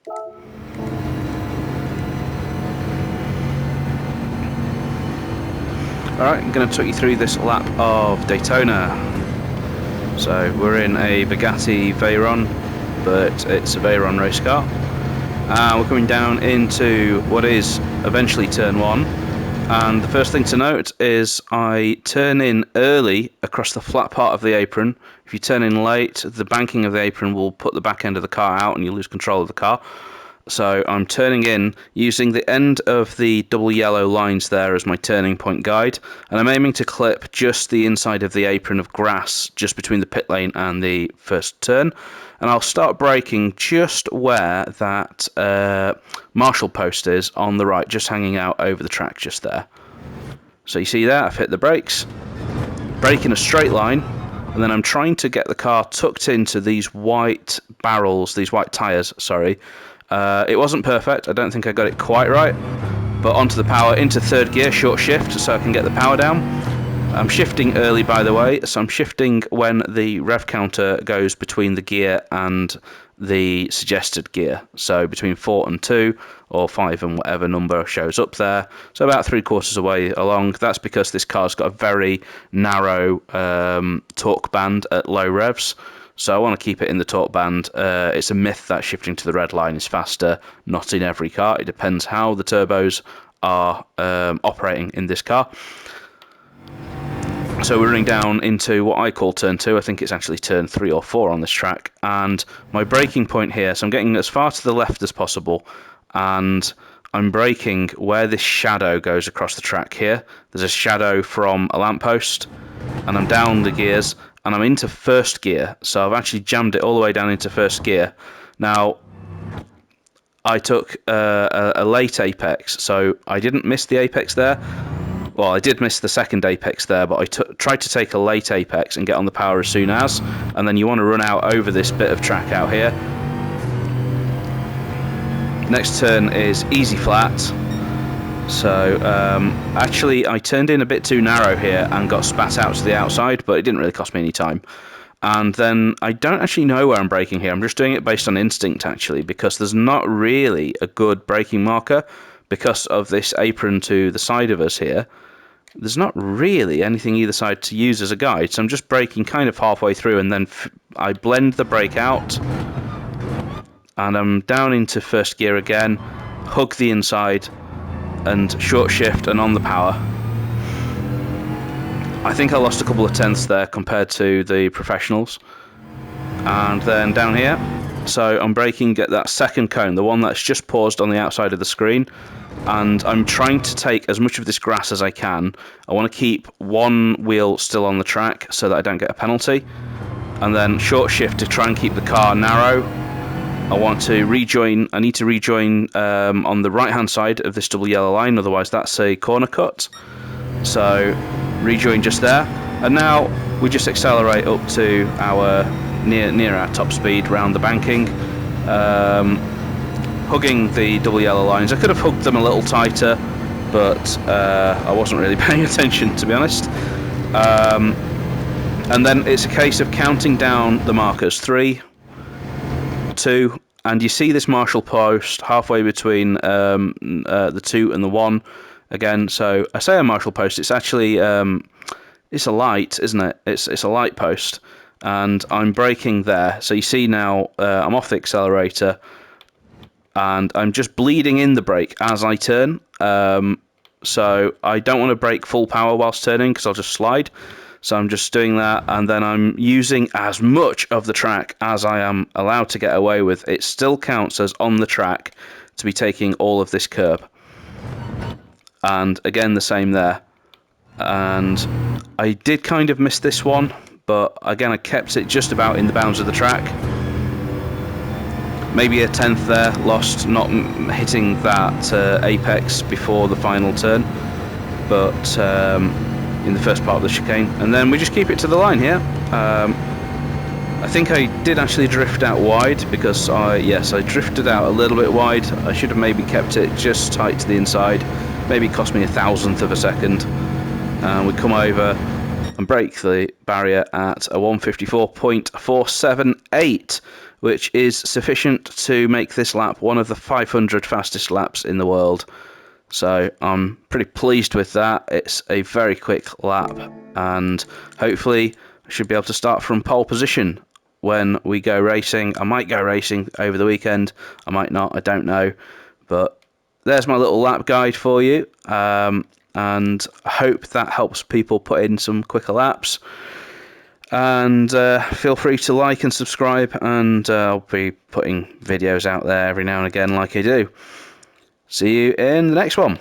Alright, I'm going to talk you through this lap of Daytona. So we're in a Bugatti Veyron, but it's a Veyron race car. We're coming down into what is eventually turn 1. And the first thing to note is I turn in early across the flat part of the apron. If you turn in late, the banking of the apron will put the back end of the car out and you lose control of the car. So I'm turning in using the end of the double yellow lines there as my turning point guide, and I'm aiming to clip just the inside of the apron of grass just between the pit lane and the first turn. And I'll start braking just where that marshal post is on the right, just hanging out over the track just there. So you see there, I've hit the brakes, brake in a straight line, and then I'm trying to get the car tucked into these white barrels, these white tyres, sorry. It wasn't perfect, I don't think I got it quite right, but onto the power, into third gear, short shift, so I can get the power down. I'm shifting early, by the way, so I'm shifting when the rev counter goes between the gear and the suggested gear, so between 4 and 2, or 5 and whatever number shows up there, so about 3/4 away along. That's because this car's got a very narrow torque band at low revs, so I want to keep it in the torque band. It's a myth that shifting to the red line is faster. Not in every car. It depends how the turbos are operating in this car. So we're running down into what I call turn 2. I think it's actually turn 3 or 4 on this track. And my braking point here, so I'm getting as far to the left as possible, and I'm braking where this shadow goes across the track here. There's a shadow from a lamppost, and I'm down the gears, and I'm into first gear, so I've actually jammed it all the way down into first gear. Now, I took a late apex, so I didn't miss the apex there. Well, I did miss the second apex there, but I tried to take a late apex and get on the power as soon as, and then you want to run out over this bit of track out here. Next turn is easy flat. So, actually, I turned in a bit too narrow here and got spat out to the outside, but it didn't really cost me any time. And then I don't actually know where I'm braking here. I'm just doing it based on instinct, actually, because there's not really a good braking marker because of this apron to the side of us here. There's not really anything either side to use as a guide, so I'm just braking kind of halfway through, and then I blend the brake out, and I'm down into first gear again, hug the inside, and short shift and on the power. I think I lost a couple of tenths there compared to the professionals. And then down here, so I'm braking at that second cone, the one that's just paused on the outside of the screen, and I'm trying to take as much of this grass as I can. I want to keep one wheel still on the track so that I don't get a penalty, and then short shift to try and keep the car narrow. I need to rejoin on the right hand side of this double yellow line, otherwise that's a corner cut. So rejoin just there, and now we just accelerate up to our near our top speed round the banking, hugging the double yellow lines. I could have hugged them a little tighter, but I wasn't really paying attention, to be honest. And then it's a case of counting down the markers: 3, 2, and you see this marshal post halfway between the 2 and the 1 again. So I say a marshal post, it's actually it's a light, isn't it? It's a light post, and I'm braking there. So you see now I'm off the accelerator, and I'm just bleeding in the brake as I turn. So I don't want to brake full power whilst turning because I'll just slide. So I'm just doing that, and then I'm using as much of the track as I am allowed to get away with. It still counts as on the track to be taking all of this curb. And again, the same there. And I did kind of miss this one, but again, I kept it just about in the bounds of the track. Maybe a tenth there, lost, not hitting that apex before the final turn, but in the first part of the chicane. And then we just keep it to the line here. I think I did actually drift out wide, because I drifted out a little bit wide. I should have maybe kept it just tight to the inside. Maybe it cost me 1,000th of a second. And we come over and break the barrier at a 154.478, which is sufficient to make this lap one of the 500 fastest laps in the world. So I'm pretty pleased with that. It's a very quick lap, and hopefully I should be able to start from pole position when we go racing. I might go racing over the weekend, I might not, I don't know. But there's my little lap guide for you, and I hope that helps people put in some quicker laps. And feel free to like and subscribe, and I'll be putting videos out there every now and again like I do. See you in the next one.